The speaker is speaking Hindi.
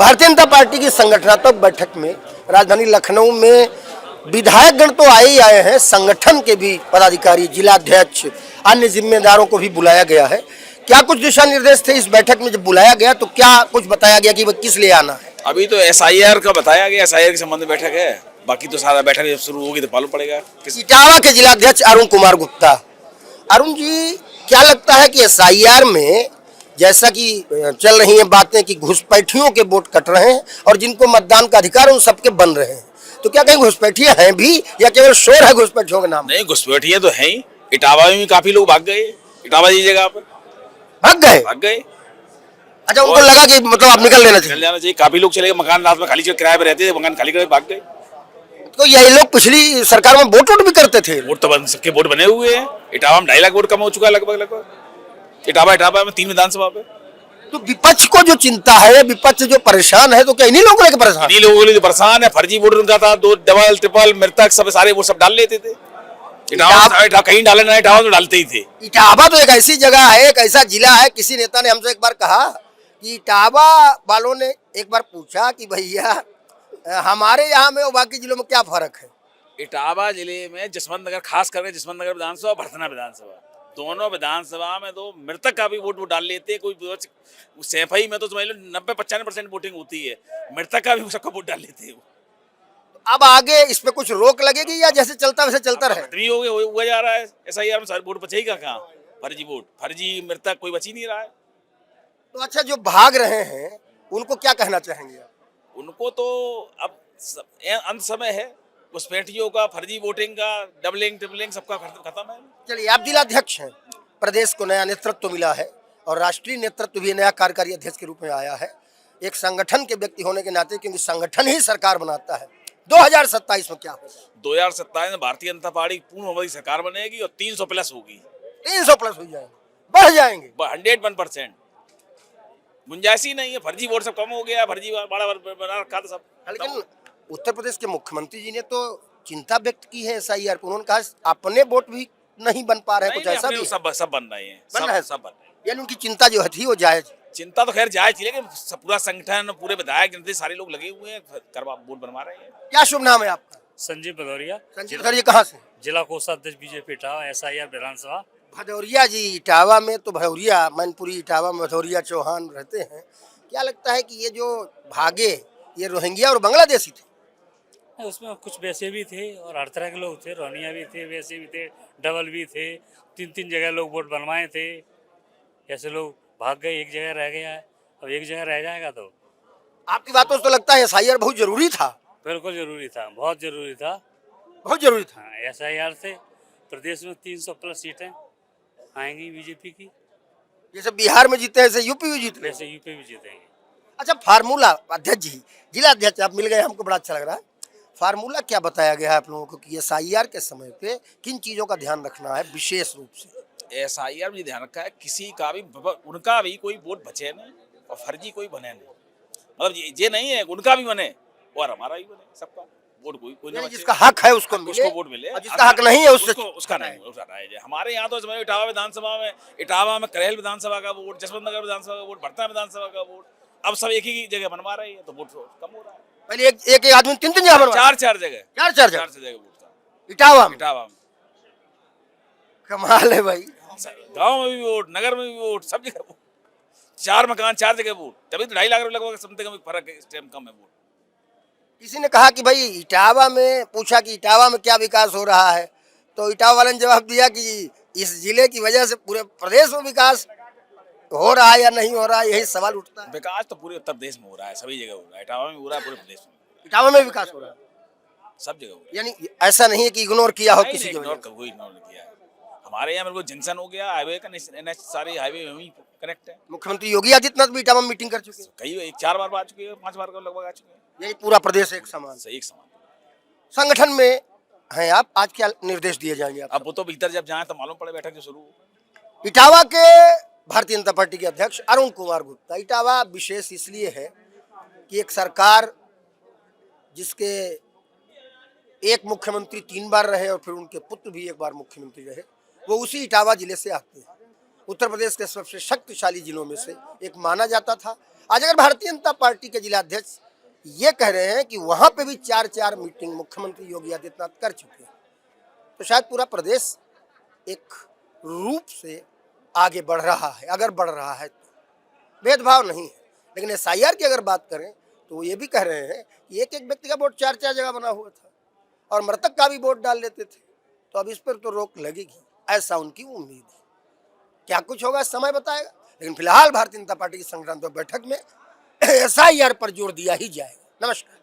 भारतीय जनता पार्टी की संगठनात्मक बैठक में राजधानी लखनऊ में विधायकगण तो आए ही आए हैं, संगठन के भी पदाधिकारी, जिलाध्यक्ष, अन्य जिम्मेदारों को भी बुलाया गया है। क्या कुछ दिशा निर्देश थे इस बैठक में? जब बुलाया गया तो क्या कुछ बताया गया कि वो किस लिए आना है? अभी तो एसआईआर का बताया गया, एसआईआर के संबंध में बैठक है। बाकी तो सारा बैठक जब शुरू होगी तो मालूम पड़ेगा। इटावा के जिलाध्यक्ष अरुण कुमार गुप्ता। अरुण जी, क्या लगता है कि एसआईआर में जैसा कि चल रही हैं बातें कि घुसपैठियों के वोट कट रहे हैं और जिनको मतदान का अधिकार उन सबके बन रहे हैं, तो क्या कहीं घुसपैठियां हैं भी या केवल शोर है घुसपैठियों के नाम? नहीं, घुसपैठियां तो हैं ही। इटावा में भी काफी लोग भाग गए। इटावा जी जगह पर भाग गए। अच्छा, उनको लगा कि मतलब आप निकल लेना चल चाहिए। जाना चाहिए। काफी लोग चले गए, मकान रात में खाली किराए पे रहते थे, मकान खाली करके भाग गए। तो यही लोग पिछली सरकार में वोट भी करते थे। वोट तो सबके वोट बने हुए हैं। इटावा में 2.5 लाख वोट कम हो चुका है लगभग। इटावा में 3 विधानसभा पे। तो विपक्ष को जो चिंता है, विपक्ष जो परेशान है, तो क्या इन्हीं लोगों को लेकर परेशान? इन्हीं लोगों के लिए तो परेशान है। फर्जी वोट उनका था, 2 डबल ट्रिपल मृतक सब सारे वोट सब डाल लेते थे। इटावा कहीं डाले ना, इटावा तो डालते ही थे। इटावा तो एक ऐसी जगह है, एक ऐसा जिला है। किसी नेता ने हमसे एक बार कहा कि इटावा वालों ने एक बार पूछा कि भैया हमारे यहाँ में और बाकी जिलों में क्या फर्क है? इटावा जिले में जसवंत नगर, खास करके जसवंत नगर विधानसभा, भरथना विधानसभा, दोनों विधानसभा में तो मृतक का भी वोट डाल लेते। कोई सैफई में तो समझ लो 90-95% वोटिंग होती है, मृतक का भी सबका वोट डाल लेते हैं। अब आगे इस पे कुछ रोक लगेगी या जैसे चलता वैसे चलता रहे? खत्म ही हो गया, हुआ जा रहा है। एसआईआर में सारे वोट बचेगा कहाँ? फर्जी वोट, फर्जी मृतक कोई बच ही नहीं रहा है। तो अच्छा, जो भाग रहे हैं उनको क्या कहना चाहेंगे? उनको तो अब अंत समय है। घुसपैठियों का, फर्जी वोटिंग का, डबलिंग ट्रिपलिंग सबका खत्म है। चलिए, आप जिलाध्यक्ष हैं, प्रदेश को नया नेतृत्व मिला है और राष्ट्रीय नेतृत्व भी नया कार्यकारी अध्यक्ष के रूप में आया है, एक संगठन के व्यक्ति होने के नाते, क्योंकि संगठन ही सरकार बनाता है। 2027 में क्या होगा? 2027 में भारतीय जनता पार्टी पूर्ण बहुमत की सरकार बनेगी और 300 प्लस होगी। 300 प्लस हो जाएंगे, बढ़ जाएंगे 101%। गुंजाइश ही नहीं है। फर्जी वोट सब कम हो गया, फर्जी बड़ा बना रखा था सब। लेकिन उत्तर प्रदेश के मुख्यमंत्री जी ने तो चिंता व्यक्त की है एसआईआर पर। उन्होंने कहा अपने वोट भी नहीं बन पा रहे हैं, कुछ ऐसा भी सब बन रहे हैं, बन रहे हैं। सब बन रहे हैं। यानी उनकी चिंता जो थी वो जायज। चिंता तो खैर जायज थी, लेकिन पूरा संगठन, पूरे विधायक जनता सारे लोग लगे हुए हैं, करवा वोट बनवा रहे हैं। क्या शुभ नाम है आपका? संजीव भदौरिया। संजीव सर, ये कहाँ से? जिला कोषाध्यक्ष बीजेपी इटावा, एसआईआर विधानसभा। भदौरिया जी, इटावा में तो भदौरिया, मैनपुरी इटावा में भदौरिया चौहान रहते हैं। क्या लगता है कि ये जो भागे ये रोहिंग्या और बांग्लादेशी थे? उसमें कुछ वैसे भी थे और हर तरह के लोग थे, रोनिया भी थे, वैसे भी थे, डबल भी थे। 3-3 जगह लोग वोट बनवाए थे। ऐसे लोग भाग गए, एक जगह रह गया है, अब एक जगह रह जाएगा तो। आपकी बातों से तो लगता है एसआईआर बहुत जरूरी था। बिल्कुल जरूरी था, बहुत जरूरी था। बहुत जरूरी था। हाँ, एसआईआर से प्रदेश में 300 प्लस सीटें आएंगी बीजेपी की। जैसे बिहार में जीते ऐसे यूपी में जीते, वैसे यूपी भी जीतेंगे। अच्छा, फार्मूला अध्यक्ष जी, जिला अध्यक्ष आप मिल गए, हमको बड़ा अच्छा लग रहा है। फार्मूला क्या बताया गया है आप लोगों को कि एसआईआर के समय पे किन चीजों का ध्यान रखना है विशेष रूप से? एसआईआर में ध्यान रखा है किसी का भी, उनका भी कोई वोट बचे नहीं और फर्जी कोई बने नहीं। मतलब ये नहीं है उनका भी बने और हमारा भी बने, सबका वोट कोई ना बचे। जिसका हक है उसको वोट मिले, और जिसका हक नहीं है उसका नहीं, उसका राय है। हमारे यहाँ तो इटावा विधानसभा में, इटावा में करेल विधानसभा का वोट, जसवंत नगर विधानसभा का वोट, भरथना विधानसभा का वोट, अब सब एक ही जगह बनवा रहे हैं तो वोट कम हो रहा है। पहले एक आदमी 3-3 जगह बनवा, 4-4 जगह, 4-4 जगह वोट था इटावा में। में कमाल है भाई। गांव में भी वोट, नगर में भी वोट, सब जगह वोट। 4 मकान 4 जगह वोट, तभी तो 2.5 लाख रुपए लगभग समथिंग का फर्क है। इस टाइम कम है वोट। किसी ने कहा कि भाई इटावा में, पूछा कि इटावा में क्या विकास हो रहा है, तो इटावा वाले ने जवाब दिया कि इस जिले की वजह से पूरे प्रदेश में विकास हो रहा है या नहीं हो रहा है, यही सवाल उठता है। विकास तो पूरे उत्तर प्रदेश में हो रहा है, सभी जगह हो रहा है। इटावा में हो रहा है, पूरे प्रदेश में। इटावा में विकास हो रहा है, सब जगह हो रहा है। यानी ऐसा नहीं है कि इग्नोर किया हो किसी को। कोई इग्नोर नहीं किया है। हमारे यहाँ बिल्कुल जंक्शन हो गया हाईवे का, सारे हाईवे वहीं कनेक्ट है। मुख्यमंत्री योगी आदित्यनाथ भी इटावा में मीटिंग कर चुके हैं, कई 4 बार आ चुके हैं, 5 बार लगभग आ चुके हैं। यही पूरा प्रदेश एक समान। सही, एक समान संगठन में हैं आप, आज क्या निर्देश दिए जाएंगे आप? अब वो तो भीतर जब जाए तो मालूम पड़े, बैठक जो शुरू हो। इटावा के भारतीय जनता पार्टी के अध्यक्ष अरुण कुमार गुप्ता। इटावा विशेष इसलिए है कि एक सरकार जिसके एक मुख्यमंत्री 3 बार रहे और फिर उनके पुत्र भी 1 बार मुख्यमंत्री रहे, वो उसी इटावा जिले से आते हैं। उत्तर प्रदेश के सबसे शक्तिशाली जिलों में से एक माना जाता था। आज अगर भारतीय जनता पार्टी के जिलाध्यक्ष ये कह रहे हैं कि वहां पे भी 4-4 मीटिंग मुख्यमंत्री योगी आदित्यनाथ कर चुके हैं, तो शायद पूरा प्रदेश एक रूप से आगे बढ़ रहा है। अगर बढ़ रहा है तो भेदभाव नहीं है। लेकिन SIR की अगर बात करें तो वो ये भी कह रहे हैं कि एक एक व्यक्ति का वोट 4-4 जगह बना हुआ था और मृतक का भी वोट डाल लेते थे, तो अब इस पर तो रोक लगेगी, ऐसा उनकी उम्मीद है। क्या कुछ होगा समय बताएगा, लेकिन फिलहाल भारतीय जनता पार्टी की संक्रांत बैठक में SIR पर जोर दिया ही जाएगा। नमस्कार।